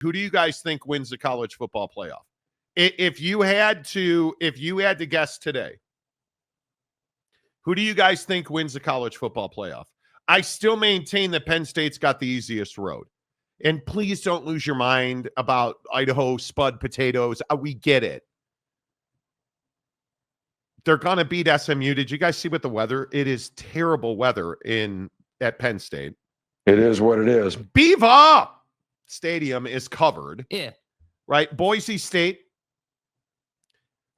Who do you guys think wins the college football playoff? If you had to guess today, who do you guys think wins the college football playoff? I still maintain that Penn State's got the easiest road. And please don't lose your mind about Idaho spud potatoes. We get it. They're going to beat SMU. Did you guys see what the weather? It is terrible weather at Penn State. It is what it is. Beaver Stadium is covered. Yeah. Right? Boise State.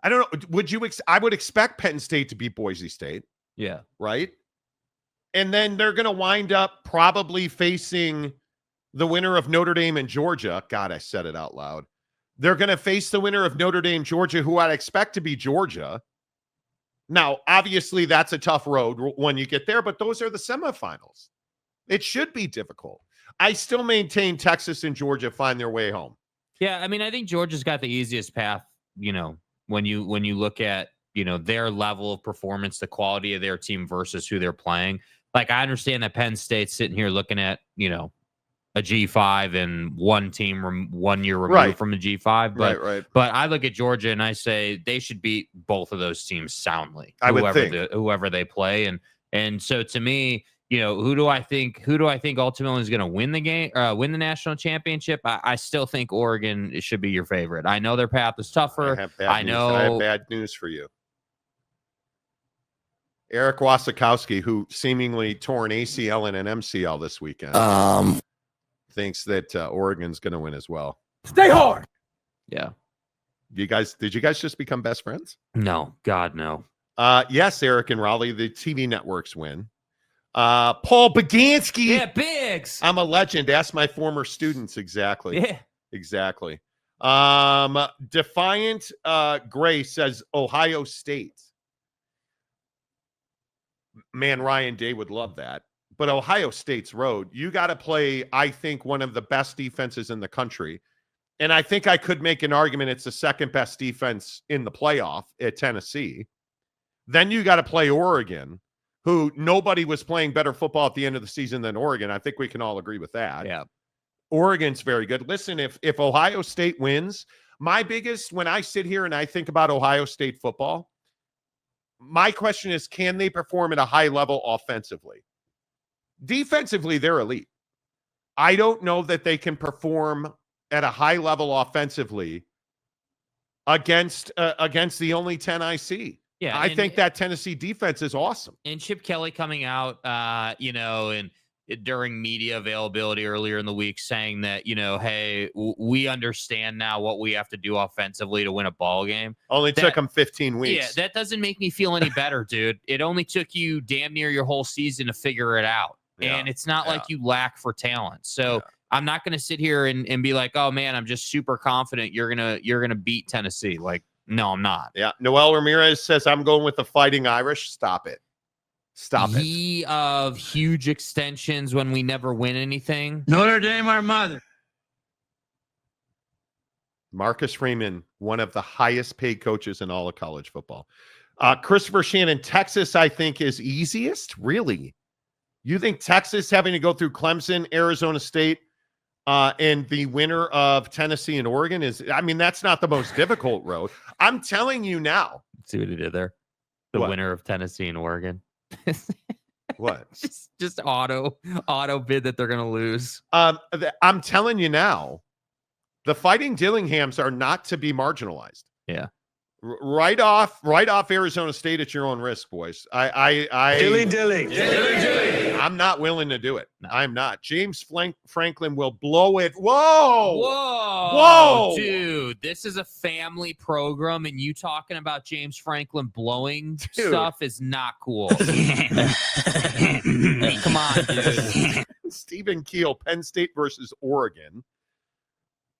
I don't know. I would expect Penn State to beat Boise State. Yeah. Right? And then they're going to wind up probably facing the winner of Notre Dame and Georgia. God, I said it out loud. They're going to face the winner of Notre Dame, Georgia, who I'd expect to be Georgia. Now, obviously, that's a tough road when you get there, but those are the semifinals. It should be difficult. I still maintain Texas and Georgia find their way home. Yeah, I mean, I think Georgia's got the easiest path, when you look at, their level of performance, the quality of their team versus who they're playing. Like, I understand that Penn State's sitting here looking at, a G5 and one team 1 year removed from the G5. But but I look at Georgia and I say they should beat both of those teams soundly. I would think. Whoever they play. And so to me, who do I think ultimately is going to win the game, win the national championship? I still think Oregon should be your favorite. I know their path is tougher. I have bad news for you. Eric Wasikowski, who seemingly tore an ACL and an MCL this weekend, thinks that Oregon's going to win as well. Stay hard. Yeah. Did you guys just become best friends? No, God, no. Yes, Eric and Raleigh, the TV networks win. Paul Bagansky. Yeah, Biggs. I'm a legend. Ask my former students. Exactly. Yeah. Exactly. Defiant Gray says Ohio State. Man, Ryan Day would love that. But Ohio State's road, you got to play, I think, one of the best defenses in the country. And I think I could make an argument it's the second best defense in the playoff at Tennessee. Then you got to play Oregon, who nobody was playing better football at the end of the season than Oregon. I think we can all agree with that. Yeah. Oregon's very good. Listen, if Ohio State wins, my biggest, when I sit here and I think about Ohio State football, my question is, can they perform at a high level offensively? Defensively, they're elite. I don't know that they can perform at a high level offensively against the only 10 I see. Yeah, I think that Tennessee defense is awesome. And Chip Kelly coming out, and during media availability earlier in the week saying that, hey, we understand now what we have to do offensively to win a ball game. Only took them 15 weeks. Yeah, that doesn't make me feel any better, dude. It only took you damn near your whole season to figure it out. Yeah, and it's not like you lack for talent. So I'm not going to sit here and be like, oh man, I'm just super confident you're gonna beat Tennessee. Like, no, I'm not. Yeah. Noel Ramirez says I'm going with the Fighting Irish. Stop it. Ye of huge extensions when we never win anything. Notre Dame, our mother. Marcus Freeman, one of the highest paid coaches in all of college football. Christopher Shannon, Texas, I think, is easiest. Really? You think Texas having to go through Clemson, Arizona State, and the winner of Tennessee and Oregon that's not the most difficult road. I'm telling you now. See what he did there? The winner of Tennessee and Oregon. What? Just auto bid that they're going to lose. I'm telling you now, the Fighting Dillinghams are not to be marginalized. Yeah. Right off Arizona State at your own risk, boys. Dilly. I'm not willing to do it. No. I'm not. James Franklin will blow it. Whoa, dude! This is a family program, and you talking about James Franklin blowing stuff is not cool. Come on, dude. Stephen Keel, Penn State versus Oregon.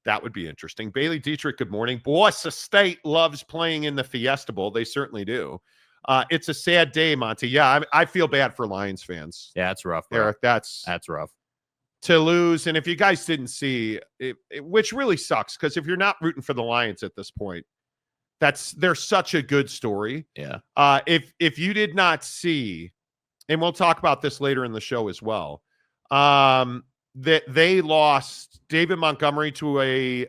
That would be interesting. Bailey Dietrich, good morning. Boise State loves playing in the Fiesta Bowl. They certainly do. It's a sad day, Monty. Yeah, I feel bad for Lions fans. Yeah, that's rough, bro. Eric, that's rough. To lose, and if you guys didn't see, which really sucks, because if you're not rooting for the Lions at this point, they're such a good story. Yeah. If you did not see, and we'll talk about this later in the show as well, that they lost David Montgomery to a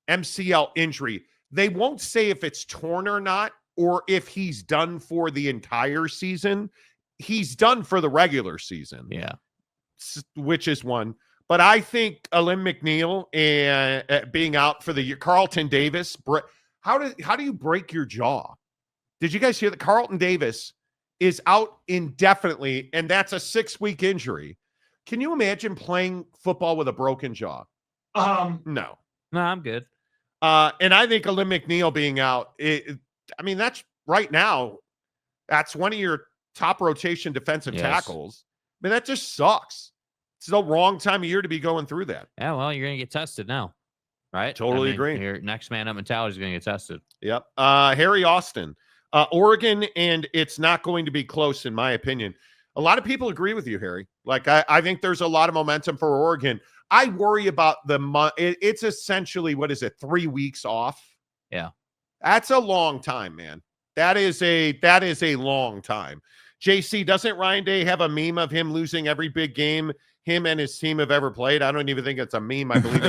MCL injury. They won't say if it's torn or not, or if he's done for the entire season. He's done for the regular season. Yeah. Which is one. But I think Alim McNeil and being out for the year, Carlton Davis, how do you break your jaw? Did you guys hear that Carlton Davis is out indefinitely, and that's a 6-week injury? Can you imagine playing football with a broken jaw? No. No, I'm good. And I think Alim McNeil being out, that's right now, that's one of your top rotation defensive tackles. I mean, that just sucks. It's the wrong time of year to be going through that. Yeah, well, you're going to get tested now, right? Totally agree. Your next man up mentality is going to get tested. Yep. Harry Austin, Oregon, and it's not going to be close, in my opinion. A lot of people agree with you, Harry. Like, I think there's a lot of momentum for Oregon. I worry about it's essentially, 3 weeks off? Yeah. That's a long time, man. That is a long time. JC, doesn't Ryan Day have a meme of him losing every big game him and his team have ever played? I don't even think it's a meme. I believe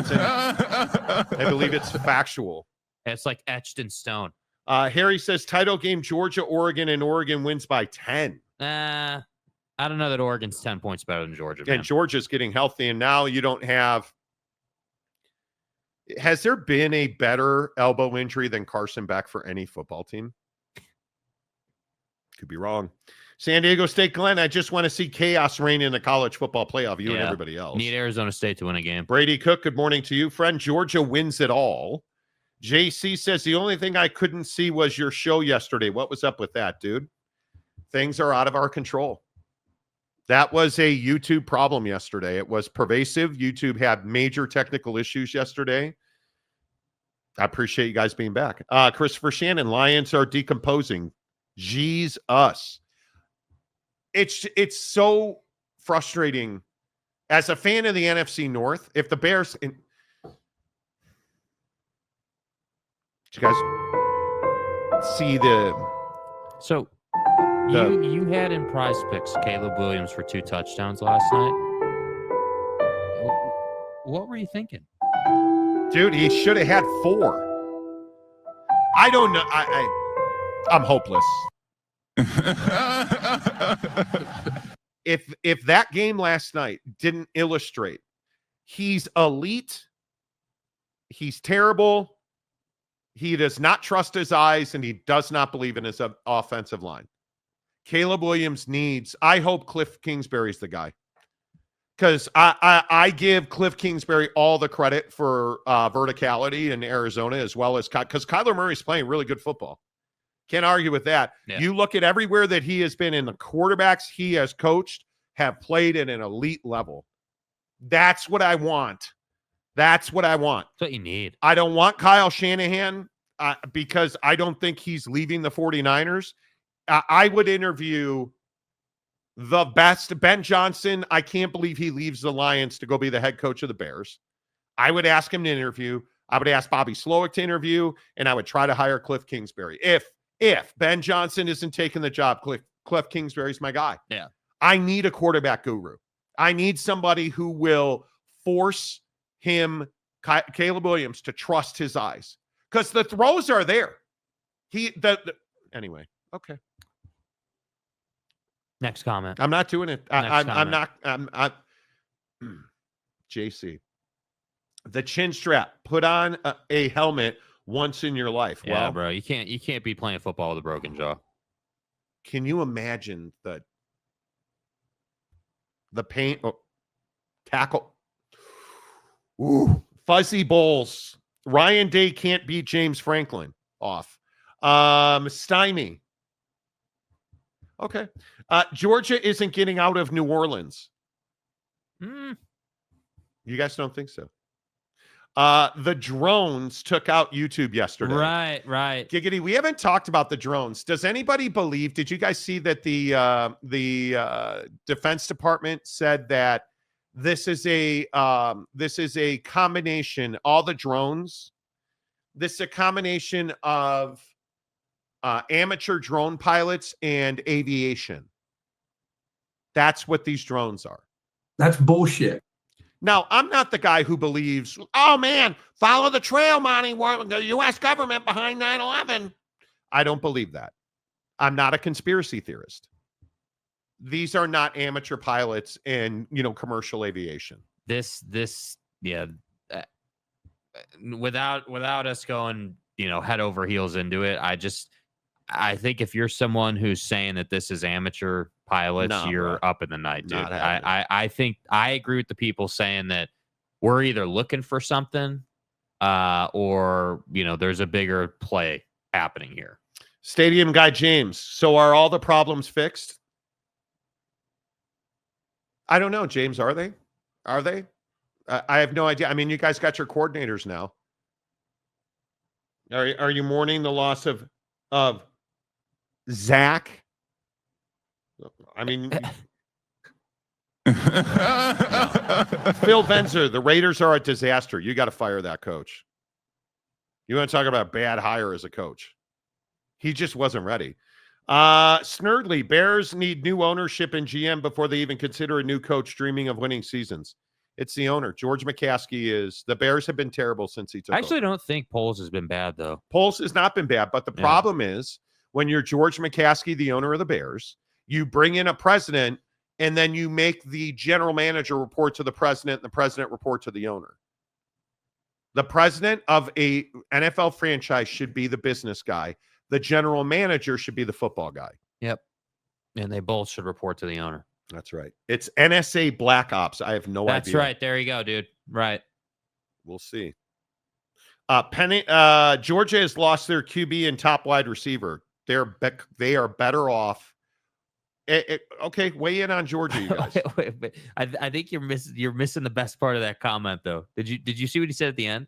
it's factual. It's like etched in stone. Harry says title game, Georgia, Oregon, and Oregon wins by 10. I don't know that Oregon's 10 points better than Georgia. Man. And Georgia's getting healthy, and now you don't have. Has there been a better elbow injury than Carson Beck for any football team? Could be wrong. San Diego State, Glenn, I just want to see chaos reign in the college football playoff, you and everybody else. Need Arizona State to win a game. Brady Cook, good morning to you, friend. Georgia wins it all. JC says, the only thing I couldn't see was your show yesterday. What was up with that, dude? Things are out of our control. That was a YouTube problem yesterday. It was pervasive. YouTube had major technical issues yesterday. I appreciate you guys being back. Christopher Shannon, Lions are decomposing. Jeez, us. It's so frustrating as a fan of the NFC North. If the Bears, did you guys see So you had in Prize Picks Caleb Williams for 2 touchdowns last night. What were you thinking? Dude, he should have had 4. I don't know. I'm hopeless. If that game last night didn't illustrate, he's elite, he's terrible, he does not trust his eyes, and he does not believe in his offensive line. Caleb Williams I hope Cliff Kingsbury's the guy. Because I give Cliff Kingsbury all the credit for verticality in Arizona, as well as because Kyler Murray's playing really good football. Can't argue with that. Yeah. You look at everywhere that he has been in, the quarterbacks he has coached have played at an elite level. That's what I want. That's what I want. That's what you need. I don't want Kyle Shanahan because I don't think he's leaving the 49ers. I would interview the best. Ben Johnson, I can't believe he leaves the Lions to go be the head coach of the Bears. I would ask him to interview. I would ask Bobby Slowick to interview, and I would try to hire Cliff Kingsbury. If Ben Johnson isn't taking the job, Cliff Kingsbury's my guy. Yeah. I need a quarterback guru. I need somebody who will force him, Caleb Williams, to trust his eyes. Because the throws are there. Anyway, okay. Next comment. I'm not doing it. I'm not. JC. The chin strap. Put on a helmet once in your life. Yeah, well, bro. You can't be playing football with a broken jaw. Can you imagine the pain? Tackle. Ooh, fuzzy bowls. Ryan Day can't beat James Franklin. Off. Stymie. Okay. Georgia isn't getting out of New Orleans. You guys don't think so? The drones took out YouTube yesterday. Right. Giggity, we haven't talked about the drones. Does anybody believe, did you guys see that the Defense Department said that this is a combination, all the drones, this is a combination of amateur drone pilots and aviation. That's what these drones are. That's bullshit. Now, I'm not the guy who believes, oh man, follow the trail, Monty, the U.S. government behind 9/11. I don't believe that. I'm not a conspiracy theorist. These are not amateur pilots in, commercial aviation. Yeah. Without us going, head over heels into it, I think if you're someone who's saying that this is amateur pilots, Nah, you're bro. up in the night, dude. Not happening. I think I agree with the people saying that we're either looking for something, or there's a bigger play happening here. Stadium guy James. So are all the problems fixed? I don't know, James. Are they? Are they? I have no idea. I mean, you guys got your coordinators now. Are you mourning the loss of Zach? I mean, Phil Benzer, the Raiders are a disaster. You got to fire that coach. You want to talk about a bad hire as a coach? He just wasn't ready. Snurdly, Bears need new ownership and GM before they even consider a new coach dreaming of winning seasons. It's the owner. George McCaskey the Bears have been terrible since he took I actually over. don't think Poles has been bad, though. Poles has not been bad, but the problem is when you're George McCaskey, the owner of the Bears, you bring in a president and then you make the general manager report to the president and the president report to the owner. The president of a NFL franchise should be the business guy. The general manager should be the football guy. Yep. And they both should report to the owner. That's right. It's NSA Black Ops. I have no idea. That's right. There you go, dude. Right. We'll see. Georgia has lost their QB and top wide receiver. They are better off. Okay, weigh in on Georgia, you guys. Wait. I think you're missing the best part of that comment, though. Did you see what he said at the end?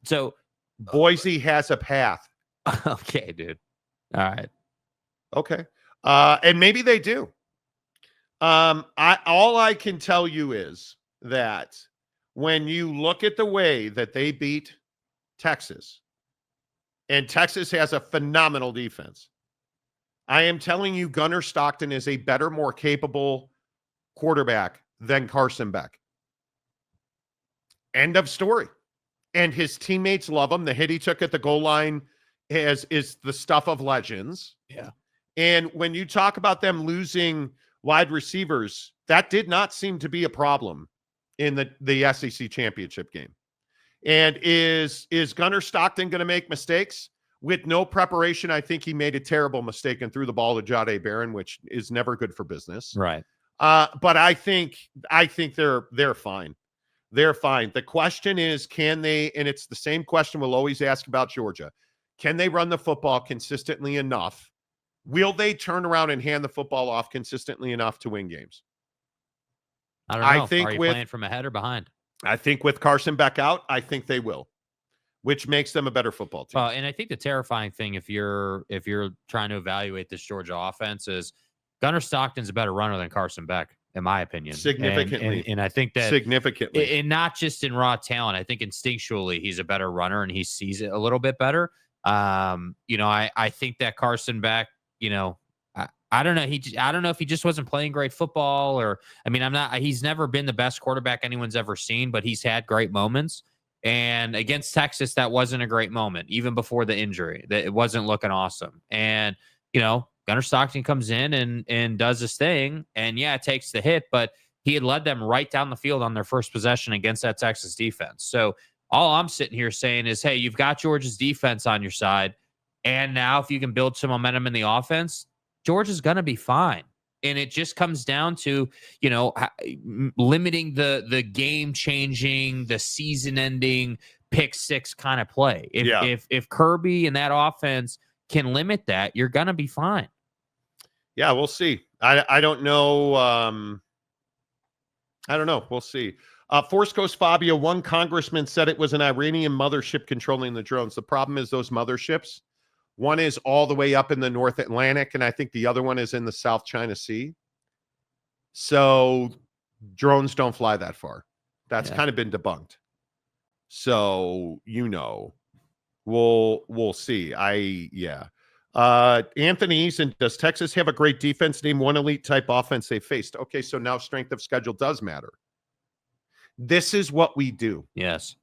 So Boise has a path. Okay, dude. All right. Okay. And maybe they do. All I can tell you is that when you look at the way that they beat Texas, and Texas has a phenomenal defense, I am telling you Gunnar Stockton is a better, more capable quarterback than Carson Beck. End of story. And his teammates love him. The hit he took at the goal line is the stuff of legends. Yeah. And when you talk about them losing wide receivers, that did not seem to be a problem in the SEC championship game. And is Gunnar Stockton going to make mistakes? With no preparation, I think he made a terrible mistake and threw the ball to Jahdae Barron, which is never good for business. Right. But I think they're fine. They're fine. The question is, can they, and it's the same question we'll always ask about Georgia, can they run the football consistently enough? Will they turn around and hand the football off consistently enough to win games? I don't know. Are you playing from ahead or behind? I think with Carson Beck out, I think they will, which makes them a better football team. And I think the terrifying thing, if you're trying to evaluate this Georgia offense, is Gunnar Stockton's a better runner than Carson Beck, in my opinion. Significantly. And I think that significantly. And not just in raw talent. I think instinctually he's a better runner and he sees it a little bit better. I think that Carson Beck, I don't know. I don't know if he just wasn't playing great football he's never been the best quarterback anyone's ever seen, but he's had great moments. And against Texas, that wasn't a great moment, even before the injury. That it wasn't looking awesome. And, Gunnar Stockton comes in and does his thing. And yeah, it takes the hit, but he had led them right down the field on their first possession against that Texas defense. So all I'm sitting here saying is, hey, you've got Georgia's defense on your side. And now if you can build some momentum in the offense, Georgia's going to be fine. And it just comes down to, limiting the game-changing, the season-ending pick six kind of play. If Kirby and that offense can limit that, you're going to be fine. Yeah, we'll see. I don't know. I don't know. We'll see. Force Coast Fabio, one congressman said it was an Iranian mothership controlling the drones. The problem is those motherships. One is all the way up in the North Atlantic, and I think the other one is in the South China Sea. So drones don't fly that far. That's kind of been debunked. So, we'll see. Anthony Eason, does Texas have a great defense? Name one elite type offense they faced. Okay, so now strength of schedule does matter. This is what we do. Yes.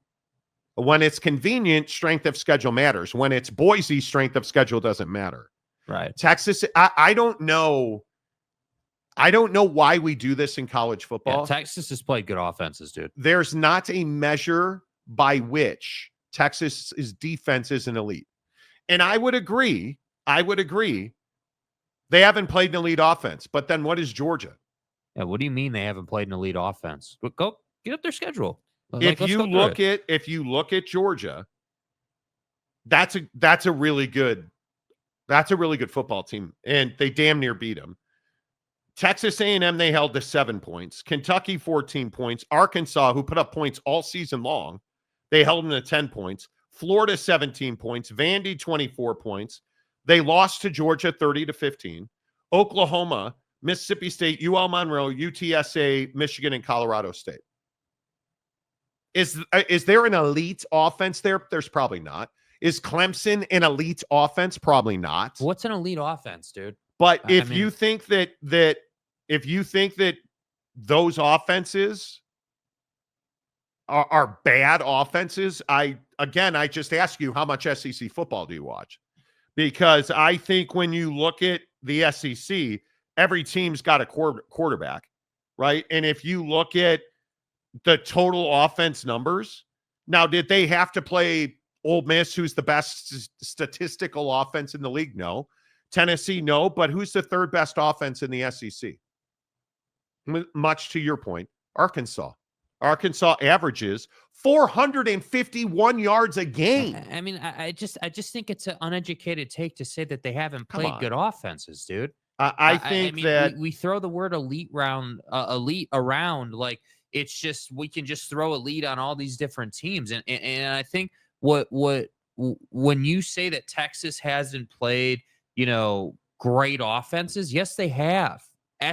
When it's convenient, strength of schedule matters. When it's Boise, strength of schedule doesn't matter. Right. Texas, I don't know. I don't know why we do this in college football. Yeah, Texas has played good offenses, dude. There's not a measure by which Texas's defense is an elite. And I would agree. They haven't played an elite offense. But then what is Georgia? Yeah, what do you mean they haven't played an elite offense? Go get up their schedule. If you look at Georgia, that's a really good football team, and they damn near beat them. Texas A&M, they held to 7 points. Kentucky, 14 points. Arkansas, who put up points all season long, they held them to 10 points. Florida, 17 points. Vandy, 24 points. They lost to Georgia 30-15. Oklahoma, Mississippi State, UL Monroe, UTSA, Michigan, and Colorado State. Is there an elite offense there? There's probably not. Is Clemson an elite offense? Probably not. What's an elite offense, dude? But if you think that those offenses are bad offenses, I just ask you, how much SEC football do you watch? Because I think when you look at the SEC, every team's got a quarterback, right? And if you look at the total offense numbers, now, did they have to play Ole Miss, who's the best statistical offense in the league? No. Tennessee, no. But who's the third best offense in the SEC? Much to your point, Arkansas. Arkansas averages 451 yards a game. I mean, I just think it's an uneducated take to say that they haven't played good offenses, dude. I think that we throw the word elite around like it's just, we can just throw elite on all these different teams, and I think when you say that Texas hasn't played, great offenses, yes, they have.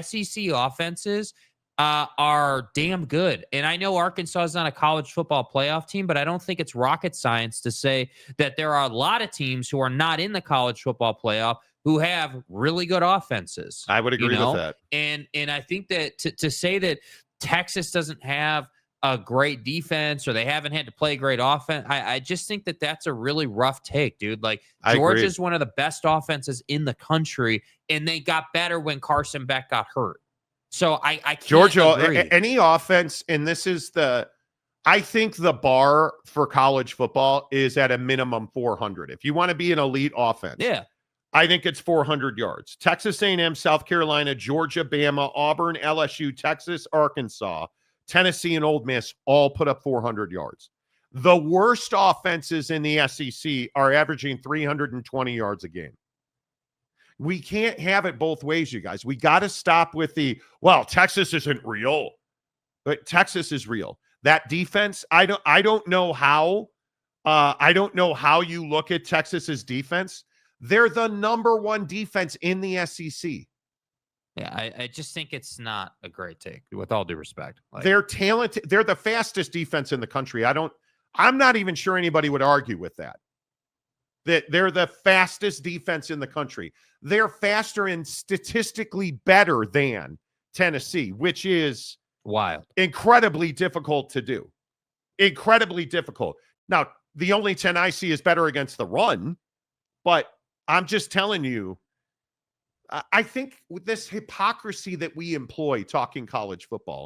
SEC offenses are damn good. And I know Arkansas is not a college football playoff team, but I don't think it's rocket science to say that there are a lot of teams who are not in the college football playoff who have really good offenses. I would agree with that. And I think that to say that Texas doesn't have a great defense or they haven't had to play great offense, I just think that that's a really rough take, dude. Like, Georgia's one of the best offenses in the country, and they got better when Carson Beck got hurt. So I can't Georgia, agree. Any offense, and this is I think the bar for college football is at a minimum 400. If you want to be an elite offense, yeah, I think it's 400 yards. Texas A&M, South Carolina, Georgia, Bama, Auburn, LSU, Texas, Arkansas, Tennessee, and Ole Miss all put up 400 yards. The worst offenses in the SEC are averaging 320 yards a game. We can't have it both ways, you guys. We got to stop with Texas isn't real. But Texas is real. That defense, I don't know how you look at Texas's defense. They're the number one defense in the SEC. Yeah, I just think it's not a great take, with all due respect. They're talented. They're the fastest defense in the country. I'm not even sure anybody would argue with that. That they're the fastest defense in the country. They're faster and statistically better than Tennessee, which is wild. Incredibly difficult to do. Incredibly difficult. Now, the only 10 I see is better against the run, but I'm just telling you, I think with this hypocrisy that we employ talking college football,